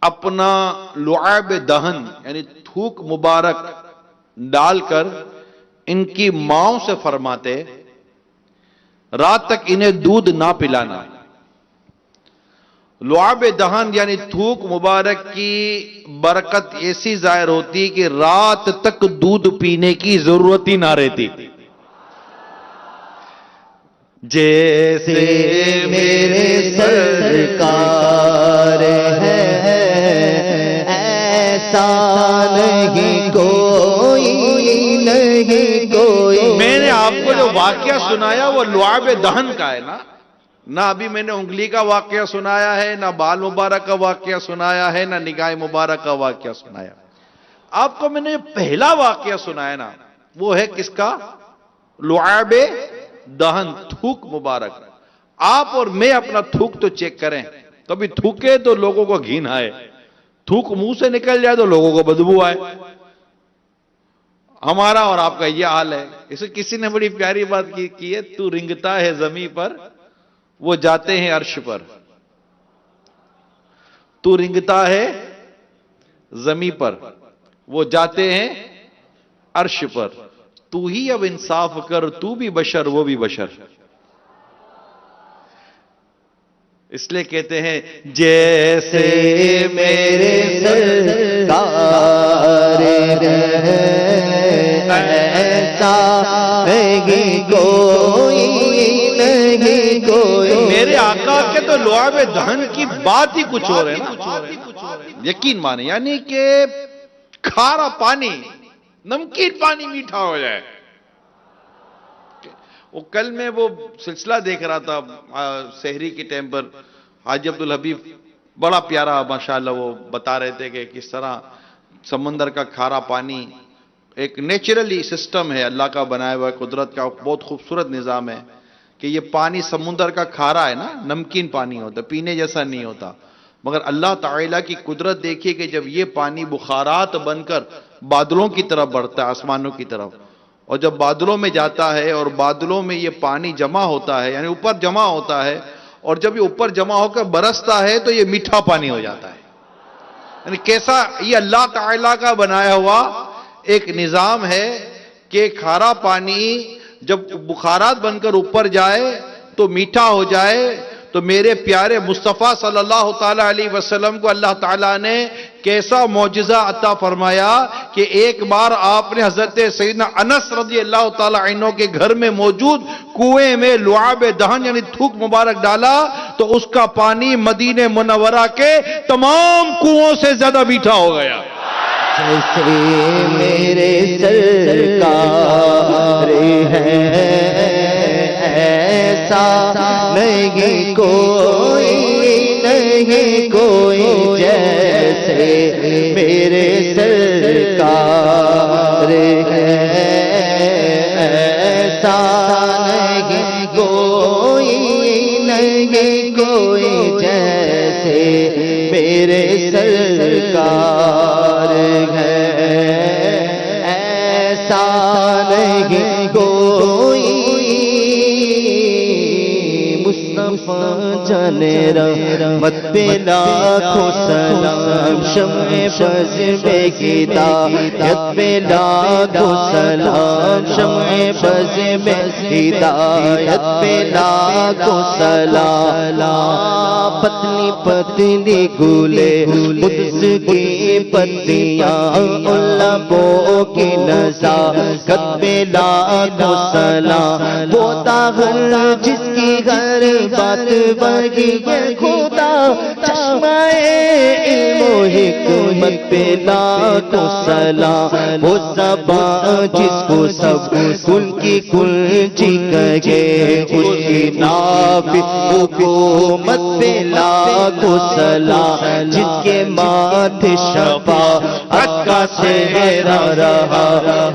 اپنا لعاب دہن یعنی تھوک مبارک ڈال کر ان کی ماؤں سے فرماتے رات تک انہیں دودھ نہ پلانا. لعاب دہن یعنی تھوک مبارک کی برکت ایسی ظاہر ہوتی کہ رات تک دودھ پینے کی ضرورت ہی نہ رہتی. جیسے میرے سرکار ہے ایسا نہیں کوئی، نہیں کوئی. میں نے آپ کو جو واقعہ سنایا وہ لعاب دہن کا ہے نا. نہ ابھی میں نے انگلی کا واقعہ سنایا ہے، نہ بال مبارک کا واقعہ سنایا ہے، نہ نگاہ مبارک کا واقعہ سنایا. آپ کو میں نے پہلا واقعہ سنایا نا وہ ہے کس کا؟ لعاب دہن، تھوک مبارک. آپ اور میں اپنا تھوک تو چیک کریں. کبھی تھوکے تو لوگوں کو گھین آئے، تھوک منہ سے نکل جائے تو لوگوں کو بدبو آئے. ہمارا اور آپ کا یہ حال ہے. اسے کسی نے بڑی پیاری بات کی ہے، تو رنگتا ہے زمیں پر وہ جاتے ہیں عرش پر. تو رنگتا ہے زمیں پر وہ جاتے ہیں عرش پر. تو ہی اب انصاف کر، تو بھی بشر وہ بھی بشر. اس لیے کہتے ہیں جیسے میرے سرکار ایسا نہیں کوئی، نہیں کوئی. میرے آقا کے تو لعاب دہن کی بات ہی کچھ اور ہے نا. یقین مانے یعنی کہ کھارا پانی، نمکین پانی میٹھا ہو جائے. وہ کل میں وہ سلسلہ دیکھ رہا تھا سحری کے ٹائم پر. حاجی عبدالحبیب بڑا پیارا ماشاءاللہ وہ بتا رہے تھے کہ کس طرح سمندر کا کھارا پانی ایک نیچرلی سسٹم ہے، اللہ کا بنایا ہوا قدرت کا بہت خوبصورت نظام ہے کہ یہ پانی سمندر کا کھارا ہے نا، نمکین پانی ہوتا، پینے جیسا نہیں ہوتا. مگر اللہ تعالیٰ کی قدرت دیکھیے کہ جب یہ پانی بخارات بن کر بادلوں کی طرف بڑھتا ہے، آسمانوں کی طرف، اور جب بادلوں میں جاتا ہے اور بادلوں میں یہ پانی جمع ہوتا ہے یعنی اوپر جمع ہوتا ہے، اور جب یہ اوپر جمع ہو کر برستا ہے تو یہ میٹھا پانی ہو جاتا ہے. یعنی کیسا یہ اللہ تعالیٰ کا بنایا ہوا ایک نظام ہے کہ کھارا پانی جب بخارات بن کر اوپر جائے تو میٹھا ہو جائے. تو میرے پیارے مصطفیٰ صلی اللہ تعالیٰ علیہ وسلم کو اللہ تعالیٰ نے کیسا معجزہ عطا فرمایا کہ ایک بار آپ نے حضرت سیدنا انس رضی اللہ تعالیٰ عنہ کے گھر میں موجود کنویں میں لعاب دہن یعنی تھوک مبارک ڈالا تو اس کا پانی مدینہ منورہ کے تمام کنووں سے زیادہ میٹھا ہو گیا. جیسے میرے سرکار ہے ایسا نہیں کوئی، نہیں کوئی. جیسے میرے سرکار ہے ایسا نہیں کوئی، نہیں کوئی. جیسے میرے سرکار ہے ایسا نہیں کوئی. مصطفیٰ جانے رحمت پہ لاکھوں سلام، شمع فضل میں ہدایت پہ لاکھوں سلام، شمع فضل میں ہدایت پہ لاکھوں سلام. پتلی پتلی گولے قدس کی پتیاں لبوں کی نزاکت پہ لاکھوں سلام. وہ داغن جس کی ہر بات وہی ہے خدا، چشمہ علم و حکمت پہ لاکھوں سلام. وہ زبان جس کو سب کل کی کنجی کہے، اس کی نافذ حکومت پہ لاکھوں سلام. جس کے ماتھے شفاعت کا سہرا رہا،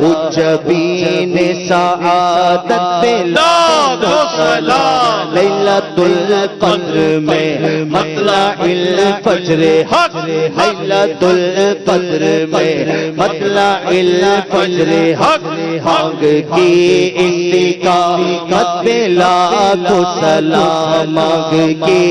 اجبین سعادت پہ لاکھوں سلام. لیلۃ القدر میں مطلع الفجر حق، لیلۃ القدر میں مطلع الفجر حق، حق کی استقامت پہ لاکھوں سلام، مانگ کی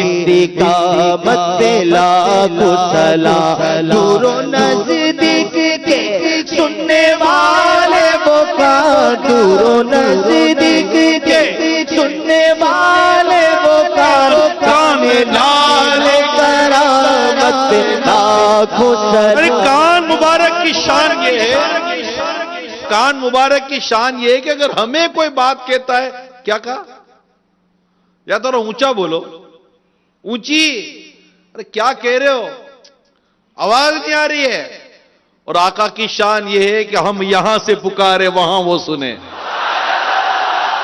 استقامت پہ لاکھوں سلام، دور و نزدیک کے سننے والے وہ کان، دور و نزدیک کے سننے والے وہ کان، کان لال کرامت پہ لاکھوں سلام۔ کان مبارک کی شان یہ ہے، کان مبارک کی شان یہ ہے کہ اگر ہمیں کوئی بات کہتا ہے، کیا کہا؟ یا تو اونچا بولو، اونچی، ارے کیا کہہ رہے ہو، آواز نہیں آ رہی ہے۔ اور آقا کی شان یہ ہے کہ ہم یہاں سے پکارے وہاں وہ سنیں۔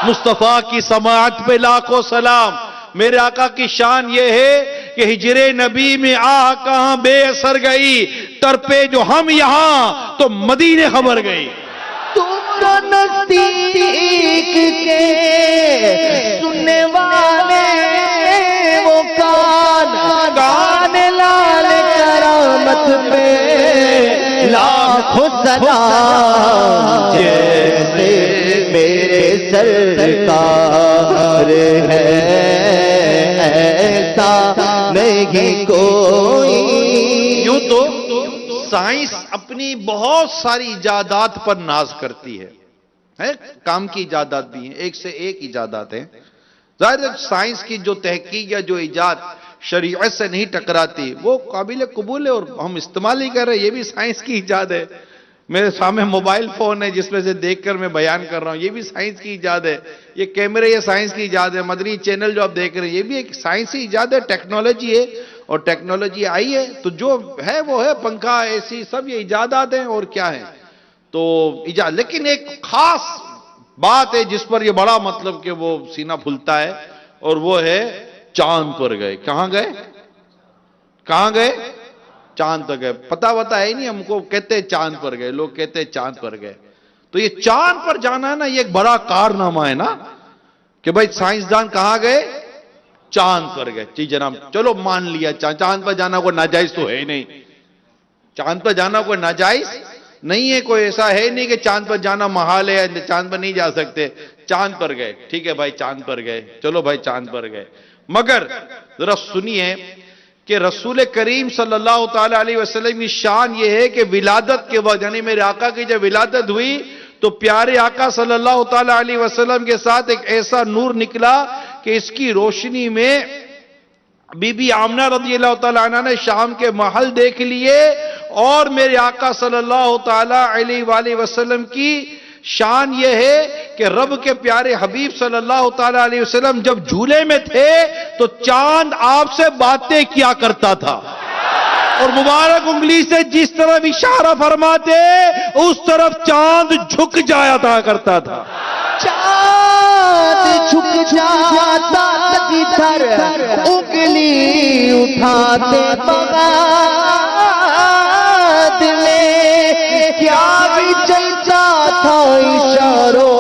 مصطفیٰ کی سماعت پہ لاکھوں سلام۔ میرے آقا کی شان یہ ہے کہ ہجر نبی میں آہ کہاں بے اثر گئی، تڑپے جو ہم یہاں تو مدینے خبر گئی۔ دور و نزدیک کے سننے والے وہ کان، کان لال کرامت پہ لاکھوں سلام، جیسے میرے سرکار ہے ایسا نہیں کوئی۔ یوں تو سائنس اپنی بہت ساری ایجادات پر ناز کرتی ہے، کام کی ایجادات بھی ہیں، ایک سے ایک ایجادات ہیں۔ ظاہر ہے سائنس کی جو تحقیق یا جو ایجاد شریعت سے نہیں ٹکراتی وہ قابل قبول ہے اور ہم استعمال ہی کر رہے ہیں، یہ بھی سائنس کی ایجاد ہے۔ میرے سامنے موبائل فون ہے جس میں سے دیکھ کر میں بیان کر رہا ہوں، یہ بھی سائنس کی ایجاد ہے۔ یہ کیمرے یہ سائنس کی ایجاد ہے، مدنی چینل جو آپ دیکھ رہے ہیں یہ بھی ایک سائنسی ایجاد ہے، ٹیکنالوجی ہے، اور ٹیکنالوجی آئی ہے تو جو ہے وہ ہے، پنکھا اے سی سب یہ ایجادات ہیں اور کیا ہیں تو ایجاد۔ لیکن ایک خاص بات ہے جس پر یہ بڑا مطلب کہ وہ سینہ پھولتا ہے اور وہ ہے چاند پر گئے۔ کہاں گئے؟ کہاں گئے؟ چاند پر گئے۔ پتہ ہے نہیں ہم کو، کہتے ہیں چاند پر گئے، لوگ کہتے ہیں چاند پر گئے۔ تو یہ چاند پر جانا ہے نا، یہ ایک بڑا کارنامہ ہے نا کہ بھائی سائنسدان کہاں گئے؟ چاند پر گئے۔ جی جناب، چلو مان لیا چاند پر جانا کوئی ناجائز تو ہے ہی نہیں، چاند پر جانا کوئی ناجائز نہیں ہے، کوئی ایسا ہے نہیں کہ چاند پر جانا محال ہے، چاند پر نہیں جا سکتے۔ چاند پر گئے، ٹھیک ہے بھائی چاند پر گئے، چلو بھائی چاند پر گئے، مگر ذرا سنیے کہ رسول کریم صلی اللہ تعالی علیہ وسلم کی شان یہ ہے کہ ولادت کے وقت، یعنی میرے آقا کی جب ولادت ہوئی تو پیارے آقا صلی اللہ تعالی علیہ وسلم کے ساتھ ایک ایسا نور نکلا کہ اس کی روشنی میں بی بی آمنہ رضی اللہ تعالیٰ عنہ نے شام کے محل دیکھ لیے، اور میرے آقا صلی اللہ تعالیٰ علیہ وآلہ وسلم کی شان یہ ہے کہ رب کے پیارے حبیب صلی اللہ تعالیٰ علیہ وسلم جب جھولے میں تھے تو چاند آپ سے باتیں کیا کرتا تھا، اور مبارک انگلی سے جس طرف اشارہ فرماتے اس طرف چاند جھک جایا تھا کرتا تھا۔ چاند جھک جاتا جدھر انگلی اٹھاتے بغاد میں، کیا بھی چلتا تھا اشاروں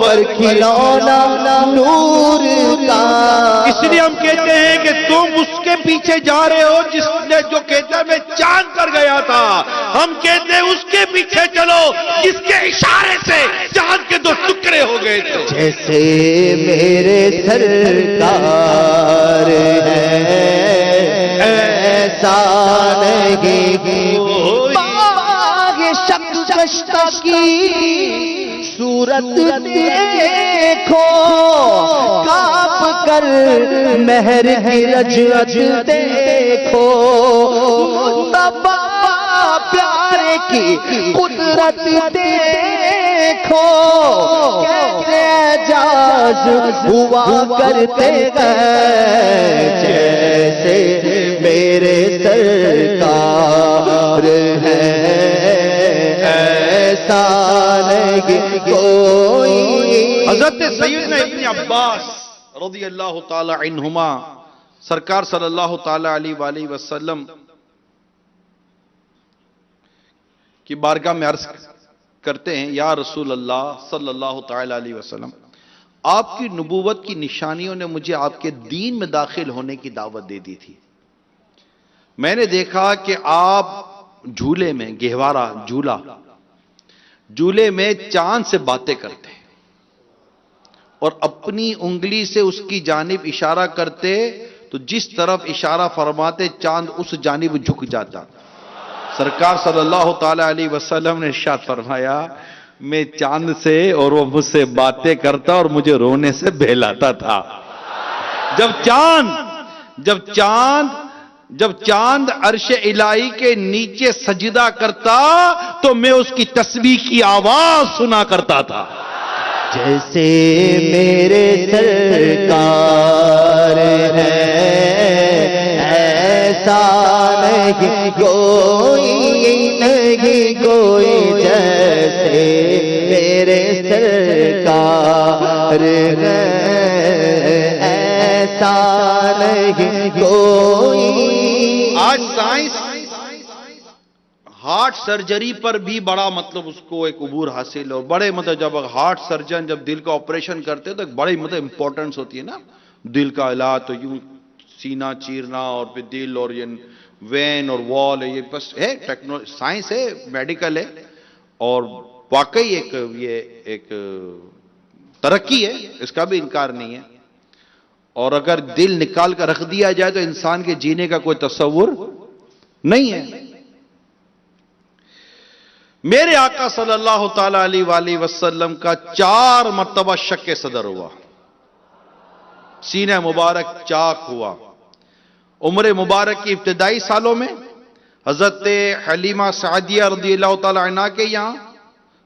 پر کھلونا نور کا۔ اس لیے ہم کہتے ہیں کہ تم اس کے پیچھے جا رہے ہو جس نے جو کہتا ہے میں چاند پر گیا تھا، ہم کہتے ہیں اس کے پیچھے چلو جس کے اشارے سے چاند کے دو ٹکڑے ہو گئے تھے۔ جیسے میرے سرکار ہے ایسا نہیں باغ شکشتہ کی صورت دیکھو، کاپ کر مہر کی رجعت دیکھو، مصطفیٰ پیارے کی قدرت دیکھو، کیسے اعجاز ہوا کرتے گئے، جیسے میرے سرکار ہے ایسا نہیں کوئی۔ حضرت سیدنا ابن عباس رضی اللہ تعالی عنہما سرکار صلی اللہ تعالی علیہ وآلہ وسلم کی بارگاہ میں عرض کرتے ہیں، یا رسول اللہ صلی اللہ تعالی علیہ وسلم، آپ کی نبوت کی نشانیوں نے مجھے آپ کے دین میں داخل ہونے کی دعوت دے دی تھی. میں نے دیکھا کہ آپ جھولے میں، گہوارہ جھولے میں چاند سے باتیں کرتے اور اپنی انگلی سے اس کی جانب اشارہ کرتے تو جس طرف اشارہ فرماتے چاند اس جانب جھک جاتا. سرکار صلی اللہ تعالی علیہ وسلم نے ارشاد فرمایا میں چاند سے اور وہ مجھ سے باتیں کرتا اور مجھے رونے سے بہلاتا تھا. جب چاند عرش الہی کے نیچے سجدہ کرتا تو میں اس کی تسبیح کی آواز سنا کرتا تھا. جیسے میرے سرکار ہے ایسا نہیں کوئی جیسے میرے سرکار ہے ایسا نہیں کوئی. آج سائنس ہارٹ سرجری پر بھی بڑا مطلب اس کو ایک عبور حاصل ہو. بڑے مطلب جب ہارٹ سرجن جب دل کا آپریشن کرتے تو ایک بڑی مطلب امپورٹنس ہوتی ہے نا دل کا علاج. تو یوں سینہ چیرنا اور پھر دل اور یہ وین اور وال یہ بس ہے سائنس ہے میڈیکل ہے اور واقعی ایک ترقی ہے اس کا بھی انکار نہیں ہے. اور اگر دل نکال کر رکھ دیا جائے تو انسان کے جینے کا کوئی تصور نہیں ہے. میرے آقا صلی اللہ تعالی علیہ وآلہ وسلم کا 4 مرتبہ شق صدر ہوا، سینہ مبارک چاک ہوا. عمر مبارک کی ابتدائی سالوں میں حضرت حلیمہ سعدیہ رضی اللہ تعالی عنہ کے یہاں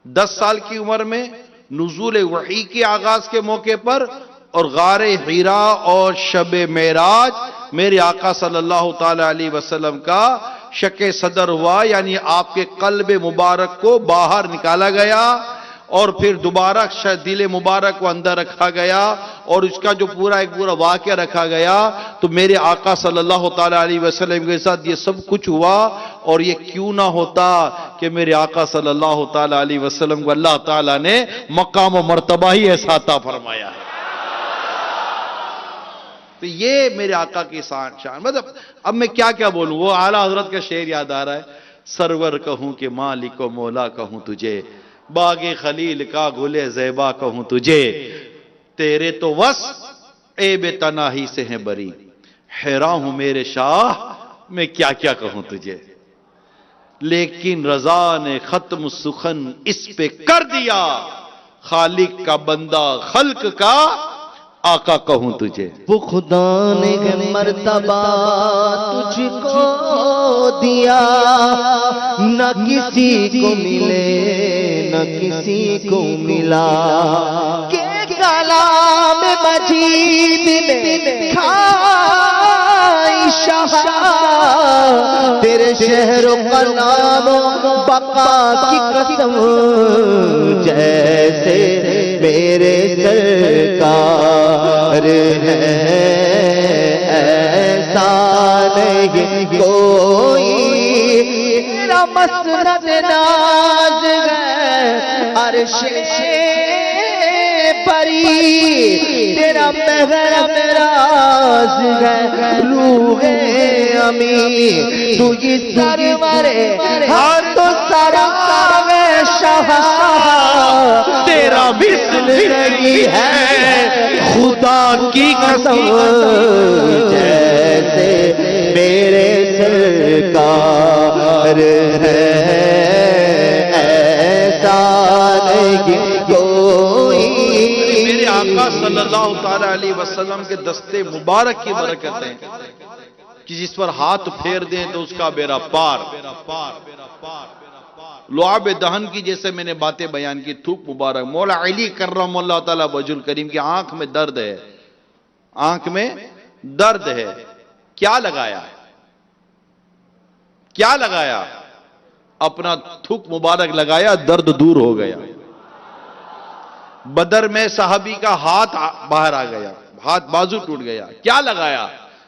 10 سال کی عمر میں نزول وحی کے آغاز کے موقع پر اور غار حرا اور شب معراج میرے آقا صلی اللہ تعالی علیہ وسلم کا شق صدر ہوا. یعنی آپ کے قلب مبارک کو باہر نکالا گیا اور پھر دوبارہ دل مبارک کو اندر رکھا گیا اور اس کا جو پورا واقعہ رکھا گیا. تو میرے آقا صلی اللہ تعالی علیہ وسلم کے ساتھ یہ سب کچھ ہوا اور یہ کیوں نہ ہوتا کہ میرے آقا صلی اللہ تعالی علیہ وسلم کو اللہ تعالی نے مقام و مرتبہ ہی ایسا عطا فرمایا ہے. تو یہ میرے آقا کی شان. مطلب اب میں کیا بولوں، وہ اعلیٰ حضرت کا شعر یاد آ رہا ہے. سرور کہوں کہ مالک و مولا کہوں تجھے، باغ خلیل کا گل زیبا کہوں تجھے، تیرے تو وس عیب تناہی سے ہیں بری، حیران ہوں میرے شاہ میں کیا کہوں تجھے. لیکن رضا نے ختم سخن اس پہ کر دیا، خالق کا بندہ خلق کا آقا کہوں تجھے. وہ خدا نے مرتبہ تجھ کو دیا، نہ کسی کو ملے نہ کسی کو ملا، کہ کلام مجید میں کھائی شاہ تیرے شہر و نام بقا کی قسم، جیسے میرے سرکار ہے ایسا نہیں کوئی. تیرا مسند ناز ہے عرش پری، تیرا محرم راز ہے روح امی، تو یہ سرور ہر تو سرکار شاہ، تیرا مثل نہیں ہے خدا کی قسم، جیسے میرے سرکار ہے ایسا نہیں کوئی. میرے آقا صلی اللہ تعالی علیہ وسلم کے دستے مبارک کی برکت ہے کہ جس پر ہاتھ پھیر دیں تو اس کا بیڑا پار. لعاب دہن کی جیسے میں نے باتیں بیان کی، تھوک مبارک مولا علی کرم اللہ تعالی وجہ الکریم کی آنکھ میں درد ہے، آنکھ میں درد ہے. کیا لگایا؟ اپنا تھوک مبارک لگایا، درد دور ہو گیا. بدر میں صحابی کا ہاتھ باہر آ گیا، ہاتھ بازو ٹوٹ گیا. کیا لگایا؟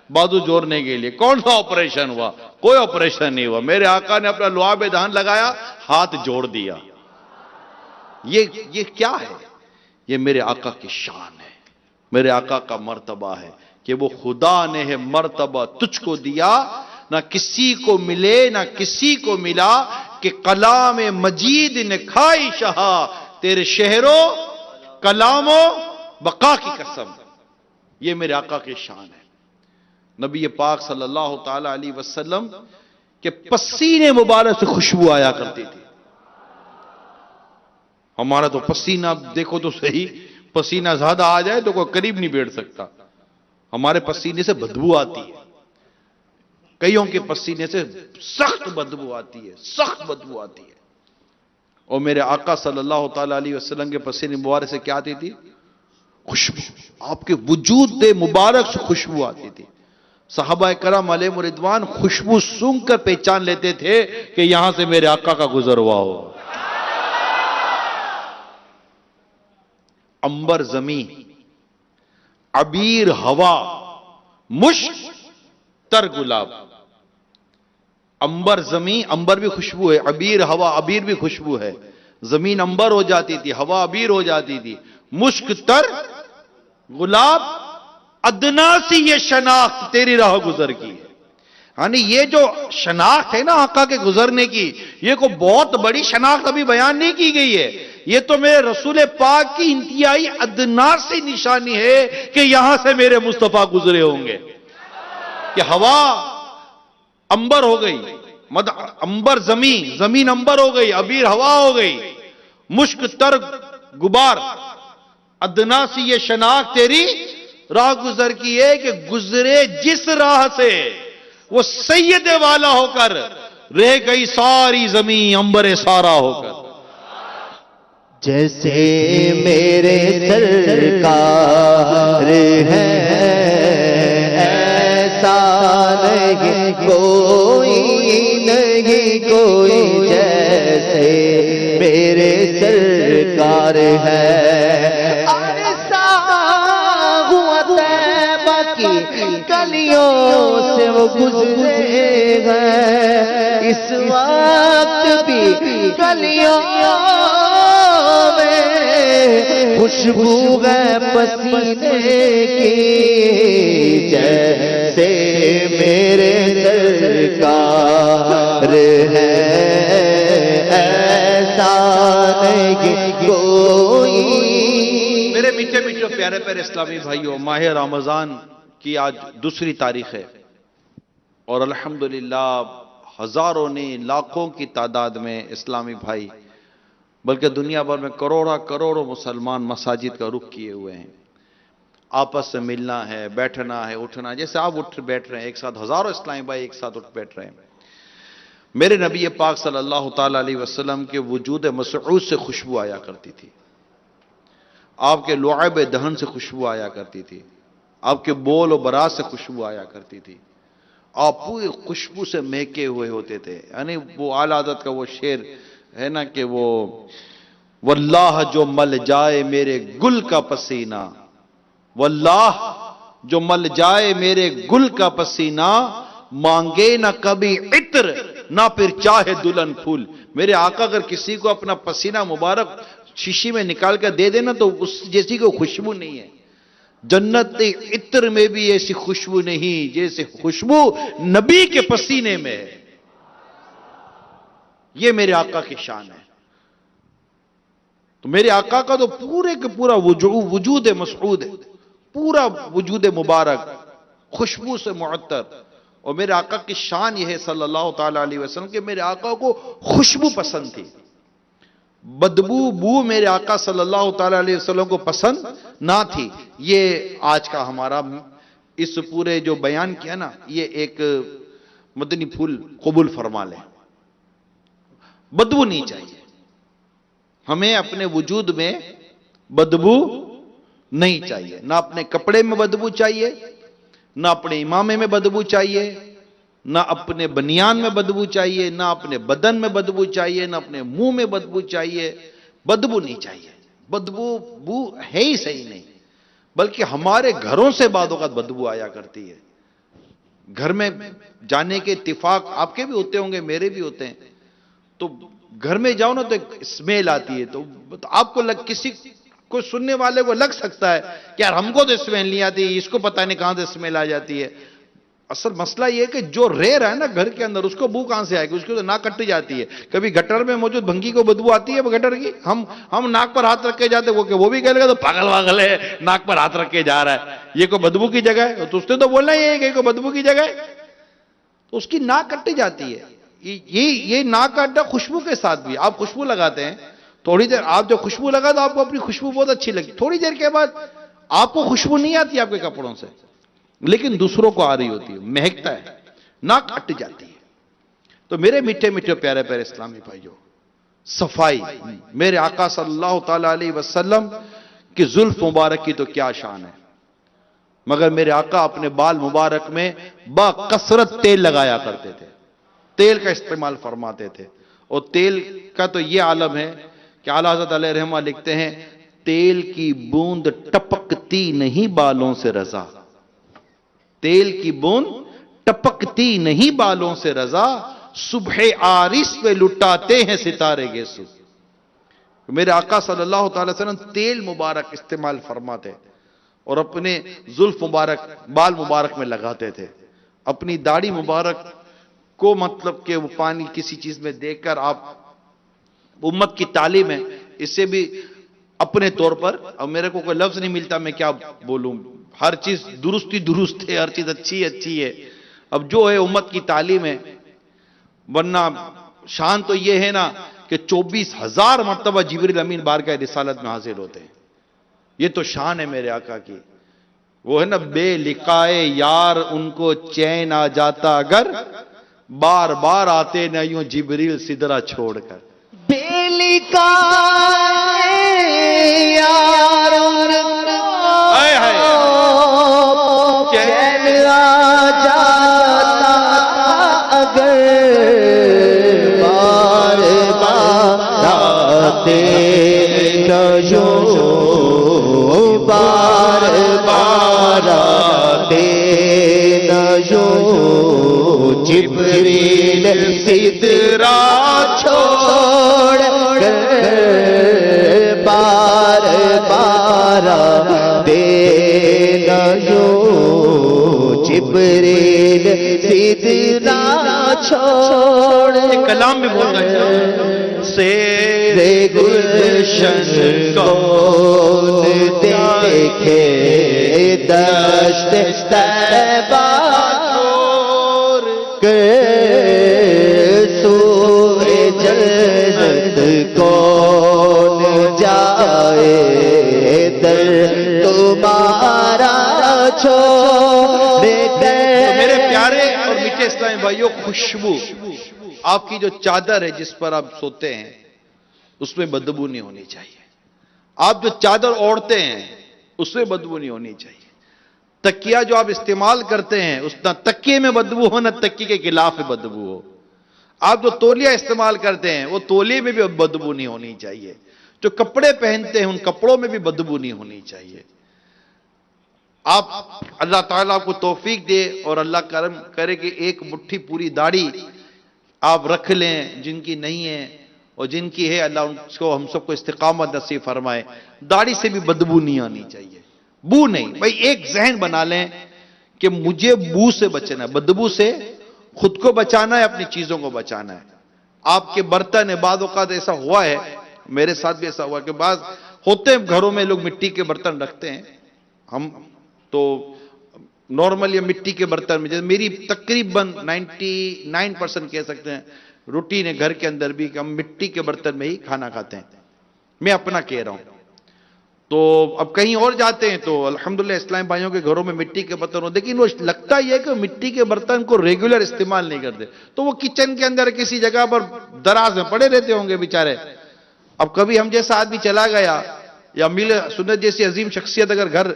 بازو جوڑنے کے لیے. کون سا آپریشن ہوا؟ کوئی آپریشن نہیں ہوا. میرے آقا نے اپنا لعاب دہن لگایا، ہاتھ جوڑ دیا. یہ کیا ہے؟ یہ میرے آقا کی شان ہے، میرے آقا کا مرتبہ ہے کہ وہ خدا نے ہے مرتبہ تجھ کو دیا، نہ کسی کو ملے نہ کسی کو ملا، کہ کلام مجید نے کھائی شہا، تیرے شہروں کلاموں بقا کی قسم۔ یہ میرے آقا کی شان ہے۔ نبی پاک صلی اللہ تعالی علیہ وسلم کے پسینے مبارک سے خوشبو آیا کرتی تھی۔ ہمارا تو پسینہ دیکھو تو صحیح، پسینہ زیادہ آ جائے تو کوئی قریب نہیں بیٹھ سکتا، ہمارے پسینے سے بدبو آتی ہے، کئیوں کے پسینے سے سخت بدبو آتی ہے، سخت بدبو آتی ہے۔ اور میرے آقا صلی اللہ تعالی علیہ وسلم کے پسینے مبارک سے کیا آتی تھی؟ خوشبو، آپ کے وجود مبارک سے خوشبو آتی تھی۔ صحابہ کرام علیہم رضوان خوشبو سونگھ کر پہچان لیتے تھے کہ یہاں سے میرے آقا کا گزر ہوا ہو۔ عنبر زمین، عبیر ہوا، مشک تر گلاب۔ عنبر زمین، عنبر بھی خوشبو ہے، عبیر ہوا، عبیر بھی خوشبو ہے۔ زمین عنبر ہو جاتی تھی، ہوا عبیر ہو جاتی تھی، مشک تر گلاب، ادنا سی یہ شناخت تیری راہ گزر کی ہے۔ یعنی یہ جو شناخت ہے نا آقا کے گزرنے کی، یہ کوئی بہت بڑی شناخت ابھی بیان نہیں کی گئی ہے، یہ تو میرے رسول پاک کی انتہائی ادنا سی نشانی ہے کہ یہاں سے میرے مصطفیٰ گزرے ہوں گے۔ کہ ہوا عنبر ہو گئی، عنبر زمین، زمین عنبر ہو گئی، عبیر ہوا ہو گئی، مشک تر غبار، ادنا سی یہ شناخت تیری راہ گزر کی ہے، کہ گزرے جس راہ سے وہ سید والا ہو کر، رہ گئی ساری زمین عنبر سارا ہو کر۔ جیسے میرے سرکار ہے ایسا نہیں کوئی، نہیں کوئی جیسے میرے سرکار ہے۔ ایسا ہوا طیبہ کی گلیوں سے وہ گزرے گئے، اس وقت بھی گلیوں خوشبو ہے پسینے کی، جیسے میرے سرکار ہے ایسا نہیں کوئی۔ میرے میٹھے میٹھے پیارے پیارے اسلامی بھائیوں، ماہ رمضان کی آج دوسری تاریخ ہے، اور الحمدللہ ہزاروں نے، لاکھوں کی تعداد میں اسلامی بھائی، بلکہ دنیا بھر میں کروڑوں کروڑوں مسلمان مساجد کا رخ کیے ہوئے ہیں۔ آپس سے ملنا ہے، بیٹھنا ہے، اٹھنا ہے، جیسے آپ اٹھ بیٹھ رہے ہیں ایک ساتھ، ہزاروں اسلامی بھائی ایک ساتھ اٹھ بیٹھ رہے ہیں۔ میرے نبی پاک صلی اللہ تعالی علیہ وسلم کے وجود مسعود سے خوشبو آیا کرتی تھی، آپ کے لعاب دہن سے خوشبو آیا کرتی تھی، آپ کے بول و برات سے خوشبو آیا کرتی تھی، آپ پوری خوشبو سے مہکے ہوئے ہوتے تھے۔ یعنی وہ اعلی حضرت کا وہ شعر ہے نا کہ وہ واللہ جو مل جائے میرے گل کا پسینہ، واللہ جو مل جائے میرے گل کا پسینہ، مانگے نہ کبھی عطر نہ پھر چاہے دلہن پھول۔ میرے آقا اگر کسی کو اپنا پسینہ مبارک شیشی میں نکال کر دے دینا تو اس جیسی کوئی خوشبو نہیں ہے۔ جنت عطر میں بھی ایسی خوشبو نہیں جیسے خوشبو نبی کے پسینے میں ہے۔ یہ میرے آقا کی شان ہے۔ تو میرے آقا کا تو پورے کے پورا وجود مسعود ہے، پورا وجود مبارک خوشبو سے معطر۔ اور میرے آقا کی شان یہ ہے صلی اللہ تعالی علیہ وسلم کہ میرے آقا کو خوشبو پسند تھی، بدبو میرے آقا صلی اللہ تعالی علیہ وسلم کو پسند نہ تھی۔ یہ آج کا ہمارا اس پورے جو بیان کیا نا، یہ ایک مدنی پھول قبول فرما لیں، بدبو نہیں چاہیے ہمیں، اپنے وجود میں بدبو نہیں چاہیے، نہ اپنے کپڑے میں بدبو چاہیے، نہ اپنے امامے میں بدبو چاہیے، نہ اپنے بنیان میں بدبو چاہیے، نہ اپنے بدن میں بدبو چاہیے، نہ اپنے منہ میں بدبو چاہیے۔ بدبو نہیں چاہیے، بدبو ہے ہی صحیح نہیں، بلکہ ہمارے گھروں سے بعض اوقات بدبو آیا کرتی ہے۔ گھر میں جانے کے اتفاق آپ کے بھی ہوتے ہوں گے، میرے بھی ہوتے ہیں، تو گھر میں جاؤ نا تو ایک اسمیل آتی ہے، تو آپ کو کسی کوئی سننے والے کو لگ سکتا ہے کہ یار ہم کو تو اسمیل نہیں آتی، اس کو پتہ نہیں کہاں سے اسمیل آ جاتی ہے۔ اصل مسئلہ یہ ہے کہ جو رہ رہا ہے نا گھر کے اندر، اس کو بو کہاں سے آئے گی؟ اس کی تو ناک کٹ جاتی ہے۔ کبھی گٹر میں موجود بھنگی کو بدبو آتی ہے گٹر کی، ہم ناک پر ہاتھ رکھ کے جاتے، وہ بھی کہے گا تو پاگل واگل ہے، ناک پر ہاتھ رکھ کے جا رہا ہے، یہ کوئی بدبو کی جگہ ہے؟ تو اس نے تو بولنا ہی ہے کہ کوئی بدبو کی جگہ ہے، تو اس کی ناک کٹی جاتی ہے۔ یہ ناک کا اڈا خوشبو کے ساتھ بھی، آپ خوشبو لگاتے ہیں تھوڑی دیر، آپ جب خوشبو لگا تو آپ کو اپنی خوشبو بہت اچھی لگی، تھوڑی دیر کے بعد آپ کو خوشبو نہیں آتی آپ کے کپڑوں سے، لیکن دوسروں کو آ رہی ہوتی ہے، مہکتا ہے، ناک اٹ جاتی ہے۔ تو میرے میٹھے میٹھے پیارے پیارے اسلامی بھائیوں، صفائی، میرے آقا صلی اللہ تعالی علیہ وسلم کی زلف مبارک کی تو کیا شان ہے، مگر میرے آقا اپنے بال مبارک میں با کثرت تیل لگایا کرتے تھے، تیل کا استعمال فرماتے تھے، اور تیل کا تو یہ عالم ہے کہ اعلیٰ حضرت علیہ رحمہ لکھتے ہیں، تیل کی بوند ٹپکتی نہیں بالوں سے رضا، تیل کی بوند ٹپکتی نہیں بالوں سے رضا، صبح عارس پہ لٹاتے ہیں ستارے گیسو۔ میرے آقا صلی اللہ تعالی وسلم تیل مبارک استعمال فرماتے اور اپنے زلف مبارک بال مبارک میں لگاتے تھے، اپنی داڑھی مبارک کو مطلب کہ وہ پانی کسی چیز میں دیکھ کر آپ، امت کی تعلیم ہے، اس سے بھی اپنے طور پر، اب میرے کو کوئی لفظ نہیں ملتا میں کیا بولوں، ہر چیز درستی درست ہے، ہر چیز اچھی اچھی ہے، اب جو ہے امت کی تعلیم ہے، ورنہ شان تو یہ ہے نا کہ 24,000 مرتبہ جبریل امین بارگاہ رسالت میں حاضر ہوتے ہیں، یہ تو شان ہے میرے آقا کی، وہ ہے نا بے لقائے یار ان کو چین آ جاتا اگر، بار بار آتے نہ یوں جبریل سدرا چھوڑ کر، بیلی کا یار ہائے ہائے چین آ جاتا اگر، بار بار آتے نہ یوں، بار بار آتے نہ یوں جبریل سدرا چھوڑ کر، بار بار دینا یوں جبریل سدرا چھوڑ۔ کلام بھی بول رہے سے گلشن کون دیکھے دشت طیبہ کے سوئے جنت کون جائے در تمہارا چھوڑ کے۔ میرے پیارے اور میٹھے اسلامی بھائیوں، خوشبو، آپ کی جو چادر ہے جس پر آپ سوتے ہیں اس میں بدبو نہیں ہونی چاہیے، آپ جو چادر اوڑھتے ہیں اس میں بدبو نہیں ہونی چاہیے، تکیہ جو آپ استعمال کرتے ہیں اس نہ تکیے میں بدبو ہو نہ تکیے کے خلاف بدبو ہو، آپ جو تولیہ استعمال کرتے ہیں وہ تولیے میں بھی بدبو نہیں ہونی چاہیے، جو کپڑے پہنتے ہیں ان کپڑوں میں بھی بدبو نہیں ہونی چاہیے۔ آپ اللہ تعالیٰ کو توفیق دے اور اللہ کرم کرے کہ ایک مٹھی پوری داڑھی آپ رکھ لیں، جن کی نہیں ہے اور جن کی ہے اللہ ان کو ہم سب کو استقامت نصیب فرمائے، داڑھی سے بھی بدبو نہیں آنی چاہیے، بو نہیں، بھائی ایک ذہن بنا لیں کہ مجھے بو سے بچنا ہے، بدبو سے خود کو بچانا ہے، اپنی چیزوں کو بچانا ہے۔ آپ کے برتن ہے، بعض اوقات ایسا ہوا ہے، میرے ساتھ بھی ایسا ہوا کہ بعض ہوتے ہیں گھروں میں لوگ مٹی کے برتن رکھتے ہیں، ہم تو نارمل یا مٹی کے برتن میں، جیسے میری تقریباً 99% کہہ سکتے ہیں روٹین ہے گھر کے اندر بھی کہ ہم مٹی کے برتن میں ہی کھانا کھاتے ہیں، میں اپنا کہہ رہا ہوں۔ تو اب کہیں اور جاتے ہیں تو الحمدللہ اسلام بھائیوں کے گھروں میں مٹی کے برتن ہوتے، لیکن وہ لگتا یہ ہے کہ مٹی کے برتن کو ریگولر استعمال نہیں کرتے، تو وہ کچن کے اندر کسی جگہ پر دراز میں پڑے رہتے ہوں گے بیچارے۔ اب کبھی ہم جیسا آدمی چلا گیا یا میل سنت جیسی عظیم شخصیت اگر گھر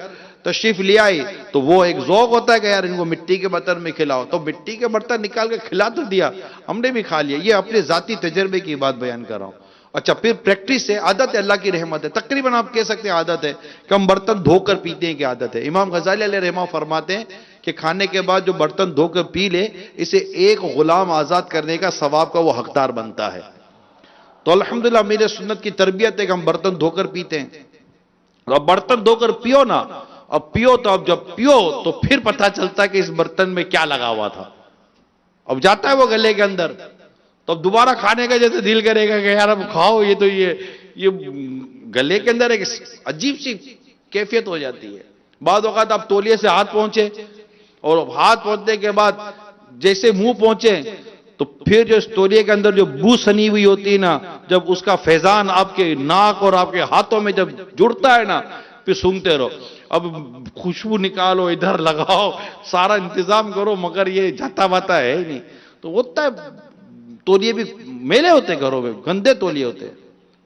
تشریف لے آئی تو وہ ایک ذوق ہوتا ہے کہ یار ان کو مٹی کے برتن میں کھلاؤ، تو مٹی کے برتن نکال کے کھلا تو دیا، ہم نے بھی کھا لیا۔ یہ اپنے ذاتی تجربے کی بات بیان کر رہا ہوں۔ اچھا، پھر پریکٹس ہے، عادت ہے، اللہ کی رحمت ہے، تقریباً آپ کہہ سکتے ہیں عادت ہے کہ ہم برتن دھو کر پیتے ہیں کہ عادت ہے۔ امام غزالی علیہ رحمہ فرماتے ہیں کہ کھانے کے بعد جو برتن دھو کر پی لے اسے ایک غلام آزاد کرنے کا ثواب کا وہ حقدار بنتا ہے۔ تو الحمدللہ میرے سنت کی تربیت ہے کہ ہم برتن دھو کر پیتے ہیں، اب برتن دھو کر پیو نا، اب پیو تو اب جب پیو تو پھر پتہ چلتا ہے کہ اس برتن میں کیا لگا ہوا تھا، اب جاتا ہے وہ گلے کے اندر، تو اب دوبارہ کھانے کا جیسے دل کرے گا کہ یار اب کھاؤ، یہ تو یہ گلے کے اندر ایک عجیب سی کیفیت ہو جاتی ہے۔ بعض اوقات آپ تولیے سے ہاتھ پہنچے اور ہاتھ پہنچنے کے بعد جیسے منہ پہنچے تو پھر جو اس تولیے کے اندر جو بو سنی ہوئی ہوتی ہے نا، جب اس کا فیضان آپ کے ناک اور آپ کے ہاتھوں میں جب جڑتا ہے نا، پھر سونگتے رہو، اب خوشبو نکالو، ادھر لگاؤ، سارا انتظام کرو، مگر یہ جاتا باتا ہے ہی نہیں۔ تو ہوتا ہے تولیے بھی میلے ہوتے ہیں گھروں میں، گندے تولیے ہوتے ہیں،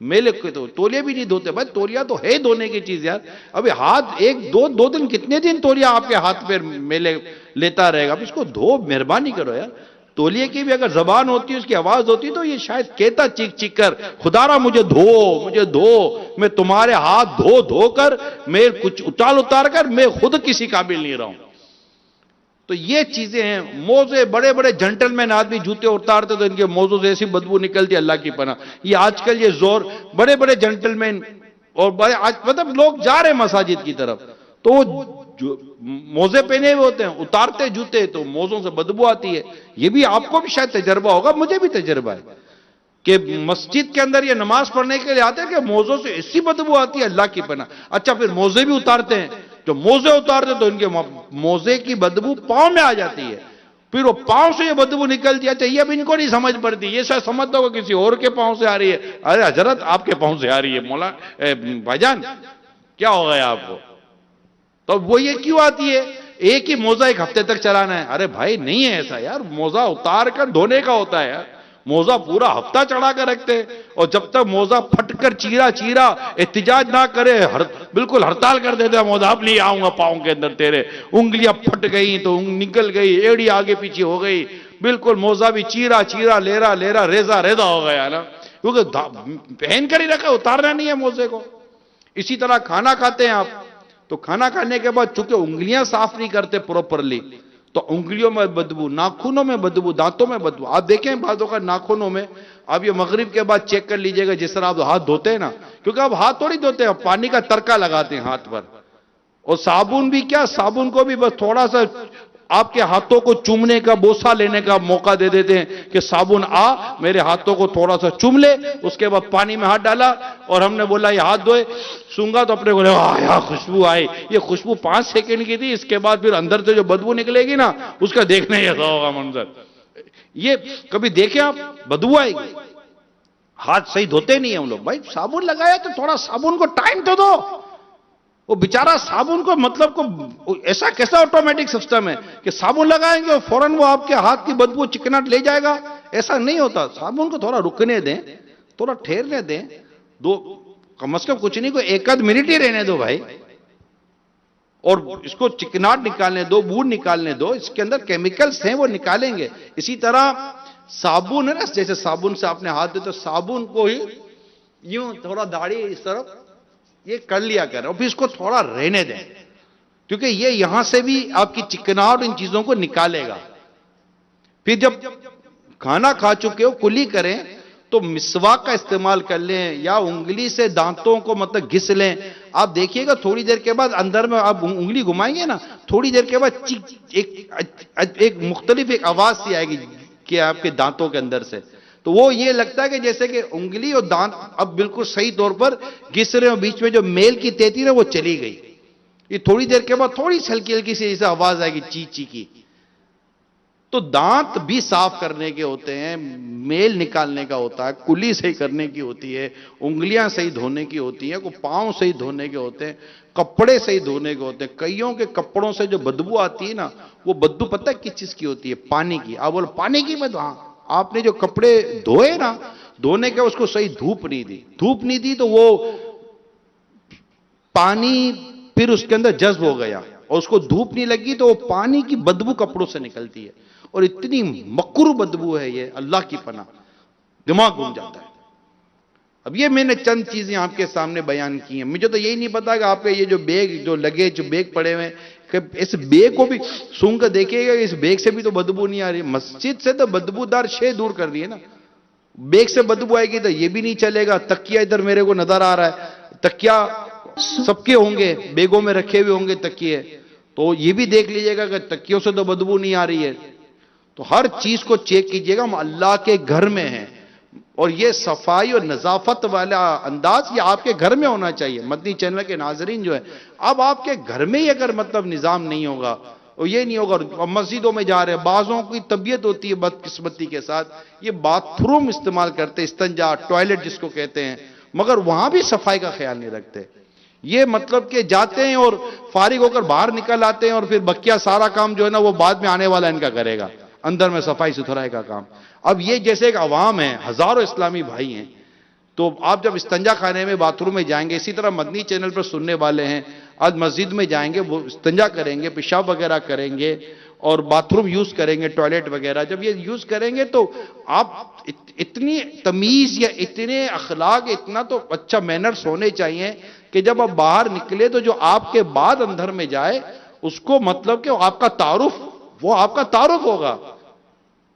میلے کے تو تولیے بھی نہیں دھوتے بھائی، تولیا تو ہے دھونے کی چیز یار، ابھی ہاتھ ایک دو دن کتنے دن تولیا آپ کے ہاتھ پہ میلے لیتا رہے گا، اب اس کو دھو، مہربانی کرو یار۔ تولیے کی بھی اگر زبان ہوتی، اس کی آواز ہوتی تو یہ شاید کہتا چیخ چیخ کر، خدا را مجھے دھو، میں تمہارے ہاتھ دھو کر، میں کچھ اتار کر میں خود کسی قابل نہیں رہا ہوں۔ تو یہ چیزیں ہیں، موزے بڑے بڑے جنٹل مین آدمی جوتے اتارتے تو ان کے موزوں سے ایسی بدبو نکلتی، اللہ کی پناہ۔ یہ آج کل یہ زور، بڑے بڑے جنٹل مین اور بڑے مطلب لوگ جا رہے ہیں مساجد کی طرف، تو وہ موزے پہنے ہوئے ہوتے ہیں، اتارتے جوتے تو موزوں سے بدبو آتی ہے۔ یہ بھی آپ کو بھی شاید تجربہ ہوگا، مجھے بھی تجربہ ہے کہ مسجد کے اندر یہ نماز پڑھنے کے لیے آتے ہیں کہ موزوں سے ایسی بدبو آتی ہے، اللہ کی پناہ۔ اچھا پھر موزے بھی اتارتے ہیں، جو موزے اتارتے تو ان کے موزے کی بدبو پاؤں میں آ جاتی ہے، پھر وہ پاؤں سے یہ بدبو نکلتی ہے۔ اچھا یہ بھی ان کو نہیں سمجھ پڑتی، یہ شاید سمجھتا ہوگا کسی اور کے پاؤں سے آ رہی ہے، ارے حضرت آپ کے پاؤں سے آ رہی ہے، مولا بھائی جان کیا ہو گیا آپ کو؟ تو وہ یہ کیوں آتی ہے؟ ایک ہی موزہ ایک ہفتے تک چلانا ہے، ارے بھائی نہیں ہے ایسا یار، موزہ اتار کر دھونے کا ہوتا ہے یار، موزہ پورا ہفتہ چڑھا کر رکھتے، اور جب تک موزہ پھٹ کر چیرا احتجاج نہ کرے، بالکل ہڑتال کر دیتے، موزہ اب نہیں آؤں گا پاؤں کے اندر تیرے، انگلیاں پھٹ گئی تو نکل گئی، ایڑی آگے پیچھے ہو گئی، بالکل موزہ بھی چیرا لیرا ریزا ہو گیا نا، کیونکہ پہن کر ہی رکھا، اتارنا نہیں ہے موزے کو۔ اسی طرح کھانا کھاتے ہیں آپ، تو کھانا کھانے کے بعد چونکہ انگلیاں صاف نہیں کرتے پراپرلی، تو انگلیوں میں بدبو، ناخنوں میں بدبو، دانتوں میں بدبو۔ آپ دیکھیں بعضوں کا ناخنوں میں، آپ یہ مغرب کے بعد چیک کر لیجئے گا، جس طرح آپ ہاتھ دھوتے ہیں نا، کیونکہ آپ ہاتھ تھوڑی دھوتے ہیں، پانی کا ترکا لگاتے ہیں ہاتھ پر، اور صابن بھی کیا، صابن کو بھی بس تھوڑا سا آپ کے ہاتھوں کو چومنے کا، بوسہ لینے کا موقع دے دیتے ہیں کہ صابن میرے ہاتھوں کو تھوڑا سا چوم لے، اس کے بعد پانی میں ہاتھ ڈالا اور ہم نے بولا یہ ہاتھ دھوئے، سونگا تو اپنے کو لگا خوشبو آئی، یہ خوشبو 5 سیکنڈ کی تھی، اس کے بعد پھر اندر سے جو بدبو نکلے گی نا، اس کا دیکھنے ایسا ہوگا منظر۔ یہ کبھی دیکھیں آپ، بدبو آئے گی، ہاتھ صحیح دھوتے نہیں ہیں ہم لوگ، بھائی صابن لگایا تو تھوڑا صابن کو ٹائم تو دو، وہ بیچارہ صابن کو مطلب کو ایسا کیسا آٹومیٹک سسٹم ہے کہ صابن لگائیں گے اور فوراً وہ آپ کے ہاتھ کی بدبو چکناٹ لے جائے گا؟ ایسا نہیں ہوتا، صابن کو تھوڑا رکنے دیں، تھوڑا ٹھہرنے دیں، کم از کم کچھ نہیں کو 1 منٹ ہی رہنے دو بھائی، اور اس کو چکناٹ نکالنے دو، بو نکالنے دو، اس کے اندر کیمیکلز ہیں وہ نکالیں گے۔ اسی طرح صابن ہے نا، جیسے صابن سے آپ نے ہاتھ دھوتے، صابن کو ہی یوں تھوڑا داڑھی اس طرف یہ کر لیا کریں، اور پھر اس کو تھوڑا رہنے دیں، کیونکہ یہ یہاں سے بھی آپ کی چکناٹ ان چیزوں کو نکالے گا۔ پھر جب کھانا کھا چکے ہو کلی کریں تو مسواک کا استعمال کر لیں، یا انگلی سے دانتوں کو مطلب گھس لیں۔ آپ دیکھیے گا تھوڑی دیر کے بعد اندر میں آپ انگلی گھمائیں گے نا، تھوڑی دیر کے بعد ایک مختلف ایک آواز سی آئے گی کہ آپ کے دانتوں کے اندر سے، تو وہ یہ لگتا ہے کہ جیسے کہ انگلی اور دانت اب بالکل صحیح طور پر گھس رہے ہیں، بیچ میں جو میل کی تیتی نا وہ چلی گئی۔ یہ تھوڑی دیر کے بعد تھوڑی سی ہلکی ہلکی سی جیسے آواز آئے گی چی چی کی۔ تو دانت بھی صاف کرنے کے ہوتے ہیں، میل نکالنے کا ہوتا ہے، کلی صحیح کرنے کی ہوتی ہے، انگلیاں صحیح دھونے کی ہوتی ہیں، کو پاؤں صحیح دھونے کے ہوتے ہیں، کپڑے صحیح دھونے کے ہوتے ہیں۔ کئیوں کے کپڑوں سے جو بدبو آتی ہے نا، وہ بدبو پتہ ہے کس چیز کی ہوتی ہے؟ پانی کی۔ آپ بولو پانی کی بدبو؟ ہاں، آپ نے جو کپڑے دھوئے نا، دھونے کے اس کو صحیح دھوپ نہیں دی تو وہ پانی پھر اس کے اندر جذب ہو گیا، اور اس کو دھوپ نہیں لگی تو وہ پانی کی بدبو کپڑوں سے نکلتی ہے، اور اتنی مکروہ بدبو ہے یہ، اللہ کی پناہ، دماغ گھوم جاتا ہے۔ اب یہ میں نے چند چیزیں آپ کے سامنے بیان کی ہیں، مجھے تو یہی نہیں پتا کہ آپ کے یہ جو بیگ جو بیگ پڑے ہوئے کہ اس بیگ کو بھی سونگ کر دیکھیے گا، اس بیگ سے بھی تو بدبو نہیں آ رہی۔ مسجد سے تو بدبودار شے دور کر دی ہے نا، بیگ سے بدبو آئے گی تو یہ بھی نہیں چلے گا۔ تکیہ ادھر میرے کو نظر آ رہا ہے، تکیہ سب کے ہوں گے، بیگوں میں رکھے ہوئے ہوں گے تکیے، تو یہ بھی دیکھ لیجئے گا کہ تکیوں سے تو بدبو نہیں آ رہی ہے. تو ہر چیز کو چیک کیجئے گا. ہم اللہ کے گھر میں ہیں، اور یہ صفائی اور نظافت والا انداز یہ آپ کے گھر میں ہونا چاہیے. مدنی چینل کے ناظرین جو ہے، اب آپ کے گھر میں ہی اگر مطلب نظام نہیں ہوگا، اور یہ نہیں ہوگا، مسجدوں میں جا رہے ہیں، بعضوں کی طبیعت ہوتی ہے بدقسمتی کے ساتھ، یہ باتھ روم استعمال کرتے، استنجا ٹوائلٹ جس کو کہتے ہیں، مگر وہاں بھی صفائی کا خیال نہیں رکھتے. یہ مطلب کہ جاتے ہیں اور فارغ ہو کر باہر نکل آتے ہیں، اور پھر بقیہ سارا کام جو ہے نا وہ بعد میں آنے والا ان کا کرے گا، اندر میں صفائی ستھرائی کا کام. اب یہ جیسے ایک عوام ہے، ہزاروں اسلامی بھائی ہیں، تو آپ جب استنجا خانے میں باتھ روم میں جائیں گے، اسی طرح مدنی چینل پر سننے والے ہیں، آج مسجد میں جائیں گے، وہ استنجا کریں گے، پیشاب وغیرہ کریں گے، اور باتھ روم یوز کریں گے، ٹوائلٹ وغیرہ جب یہ یوز کریں گے، تو آپ اتنی تمیز یا اتنے اخلاق، اتنا تو اچھا مینرز ہونے چاہیے کہ جب آپ باہر نکلے تو جو آپ کے بعد اندر میں جائے، اس کو مطلب کہ آپ کا تعارف، وہ آپ کا تعارف ہوگا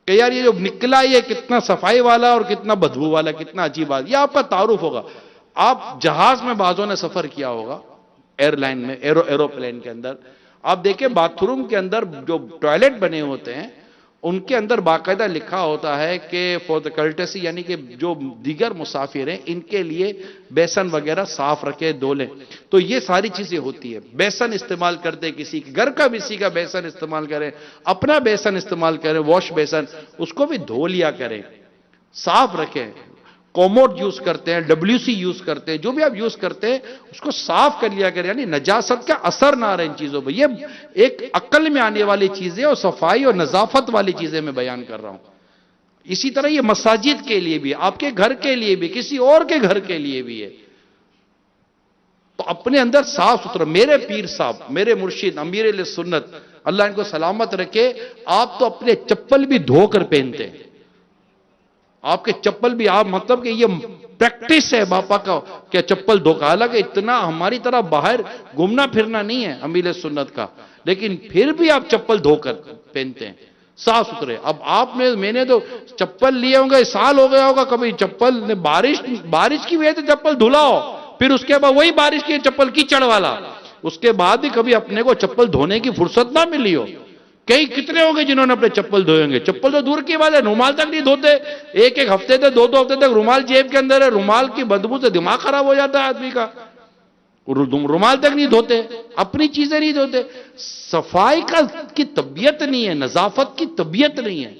کہ یار یہ جو نکلا یہ کتنا صفائی والا اور کتنا بدبو والا، کتنا عجیب بات، یہ آپ کا تعارف ہوگا. آپ جہاز میں بعضوں نے سفر کیا ہوگا، ایئر لائن میں، ایروپلین کے اندر، آپ دیکھیں باتھ روم کے اندر جو ٹوائلٹ بنے ہوتے ہیں ان کے اندر باقاعدہ لکھا ہوتا ہے کہ فور دا کلٹسی، یعنی کہ جو دیگر مسافر ہیں ان کے لیے بیسن وغیرہ صاف رکھے، دھو لیں. تو یہ ساری چیزیں ہوتی ہے. بیسن استعمال کرتے کسی کے گھر کا، کسی کا بیسن استعمال کریں، اپنا بیسن استعمال کریں، واش بیسن، اس کو بھی دھو لیا کریں، صاف رکھیں. کوموڈ یوز کرتے ہیں، WC یوز کرتے ہیں، جو بھی آپ یوز کرتے ہیں اس کو صاف کر لیا کریں، یعنی نجاست کا اثر نہ رہے ان چیزوں پہ. یہ ایک عقل میں آنے والی چیزیں اور صفائی اور نظافت والی چیزیں میں بیان کر رہا ہوں. اسی طرح یہ مساجد کے لیے بھی، آپ کے گھر کے لیے بھی، کسی اور کے گھر کے لیے بھی ہے. تو اپنے اندر صاف ستھرا. میرے پیر صاحب، میرے مرشد امیر اہل سنت، اللہ ان کو سلامت رکھے، آپ تو اپنے چپل بھی دھو کر پہنتے ہیں. آپ کے چپل بھی، آپ مطلب کہ یہ پریکٹس ہے باپا کا کہ چپل دھو کا. حالانکہ اتنا ہماری طرح باہر گھومنا پھرنا نہیں ہے امیر سنت کا، لیکن پھر بھی آپ چپل دھو کر پہنتے ہیں، صاف ستھرے. اب آپ نے، میں نے تو چپل لیے ہوں گے، سال ہو گیا ہوگا، کبھی چپل نے بارش کی وجہ سے چپل دھلا ہو، پھر اس کے بعد وہی بارش کی چپل کیچڑ والا، اس کے بعد بھی کبھی اپنے کو چپل دھونے کی فرصت نہ ملی ہو. کتنے ہوں گے جنہوں نے اپنے چپل دھوئیں گے؟ چپل تو دور کی بات ہے، رومال تک نہیں دھوتے. ایک ہفتے تک، دو ہفتے تک رومال جیب کے اندر ہے، رومال کی بدبو سے دماغ خراب ہو جاتا ہے آدمی کا. رومال تک نہیں دھوتے، اپنی چیزیں نہیں دھوتے. صفائی کی طبیعت نہیں ہے، نظافت کی طبیعت نہیں ہے.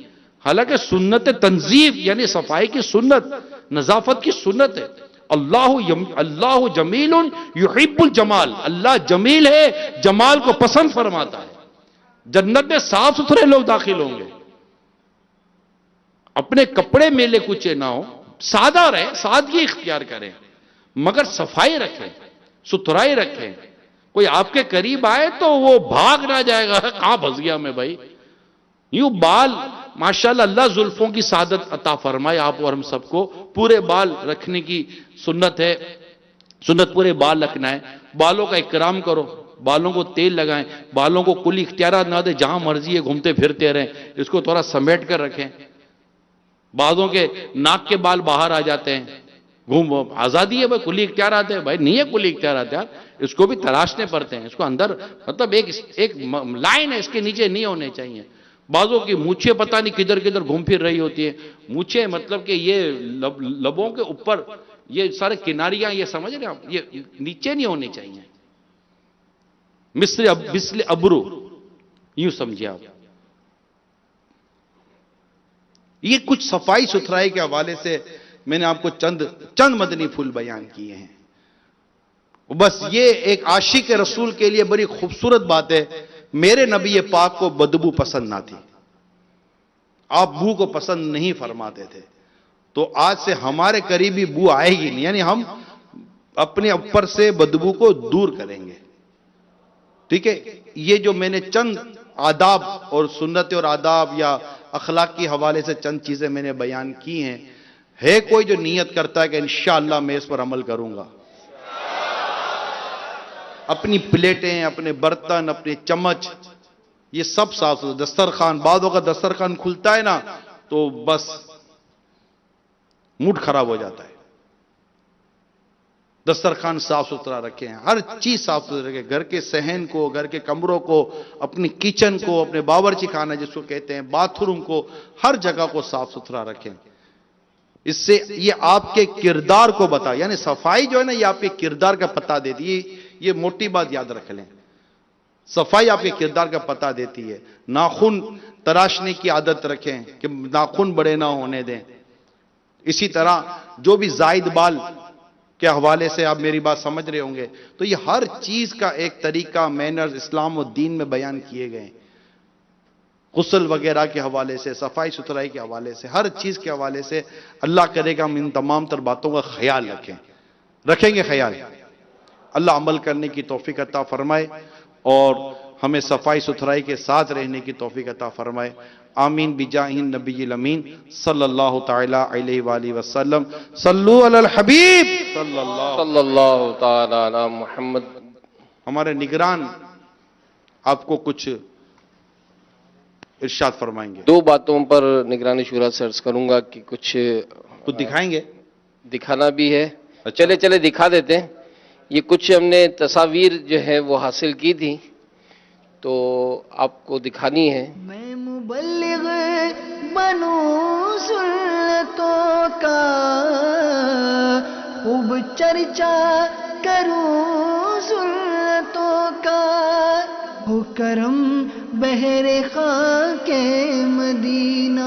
حالانکہ سنت تنظیف یعنی صفائی کی سنت، نظافت کی سنت ہے. اللہ جمیل یحب الجمال، اللہ جمیل ہے، جمال کو پسند فرماتا ہے. جنت میں صاف ستھرے لوگ داخل ہوں گے. اپنے کپڑے میلے کچے نہ ہو، سادہ رہیں، سادگی اختیار کریں، مگر صفائی رکھیں، ستھرائی رکھیں. کوئی آپ کے قریب آئے تو وہ بھاگ نہ جائے گا، کہاں پھنس گیا میں بھائی. یوں بال، ماشاءاللہ اللہ زلفوں کی سعادت عطا فرمائے آپ اور ہم سب کو. پورے بال رکھنے کی سنت ہے، سنت پورے بال رکھنا ہے. بالوں کا اکرام کرو، بالوں کو تیل لگائیں، بالوں کو کلی اختیارات نہ دے، جہاں مرضی ہے گھومتے پھرتے رہیں، اس کو تھوڑا سمیٹ کر رکھیں. بعضوں کے ناک کے بال باہر آ جاتے ہیں، آزادی ہے بھائی، کلی اختیارات ہے بھائی، نہیں ہے کلی اختیارات یار، اس کو بھی تلاشنے پڑتے ہیں. اس کو اندر مطلب ایک لائن ہے، اس کے نیچے نہیں ہونے چاہیے. بعضوں کی مونچھیں پتہ نہیں کدھر کدھر گھوم پھر رہی ہوتی ہیں. مونچھیں مطلب کہ یہ لبوں کے اوپر یہ سارے کناریاں، یہ سمجھ رہے ہیں آپ، یہ نیچے نہیں ہونے چاہیے. مثل ابرو، یوں سمجھے آپ. یہ کچھ صفائی ستھرائی کے حوالے سے میں نے آپ کو چند مدنی پھول بیان کیے ہیں. بس یہ ایک عاشق رسول کے لیے بڑی خوبصورت بات ہے. میرے نبی پاک کو بدبو پسند نہ تھی، آپ بو کو پسند نہیں فرماتے تھے. تو آج سے ہمارے قریبی بو آئے گی نہیں، یعنی ہم اپنے اوپر سے بدبو کو دور کریں گے. ٹھیک ہے. یہ جو میں نے چند آداب اور سنت اور آداب یا اخلاق کے حوالے سے چند چیزیں میں نے بیان کی ہیں. ہے کوئی جو نیت کرتا ہے کہ انشاءاللہ میں اس پر عمل کروں گا؟ اپنی پلیٹیں، اپنے برتن، اپنے چمچ، یہ سب صاف ستھرا. دسترخوان، بعضوں کا دسترخوان کھلتا ہے نا تو بس موڈ خراب ہو جاتا ہے. دسترخوان صاف ستھرا رکھیں, ہر چیز صاف ستھرا رکھیں, گھر کے صحن کو, گھر کے کمروں کو, اپنی کچن کو, اپنے باورچی خانہ جس کو کہتے ہیں, باتھ روم کو, ہر جگہ کو صاف ستھرا رکھیں. اس سے یہ آپ کے کردار کو بتا, یعنی صفائی جو ہے نا یہ آپ کے کردار کا پتہ دیتی ہے. یہ موٹی بات یاد رکھ لیں, صفائی آپ کے کردار کا پتہ دیتی ہے. ناخن تراشنے کی عادت رکھیں کہ ناخن بڑے نہ ہونے دیں. اسی طرح جو بھی زائد بال کے حوالے سے آپ میری بات سمجھ رہے ہوں گے, تو یہ ہر چیز کا ایک طریقہ مینرز اسلام و دین میں بیان کیے گئے. غسل وغیرہ کے حوالے سے, صفائی ستھرائی کے حوالے سے, ہر چیز کے حوالے سے اللہ کرے گا ہم ان تمام تر باتوں کا خیال رکھیں گے خیال. اللہ عمل کرنے کی توفیق عطا فرمائے اور ہمیں صفائی ستھرائی کے ساتھ رہنے کی توفیق عطا فرمائے. آمین بجاہ النبی الامین صلی اللہ تعالی علیہ وآلہ وسلم. صلو علی الحبیب صلی اللہ. تعالی علی محمد. ہمارے نگران آپ کو کچھ ارشاد فرمائیں گے. دو باتوں پر نگرانی شورا سے عرض کروں گا کہ کچھ دکھائیں گے. دکھانا بھی ہے. اچھا. چلے دکھا دیتے ہیں. یہ کچھ ہم نے تصاویر جو ہے وہ حاصل کی تھی تو آپ کو دکھانی ہے. میں مبلغ بنوں سنتوں کا, خوب چرچا کروں سنتوں کا, ہو کرم بہر خاک مدینہ.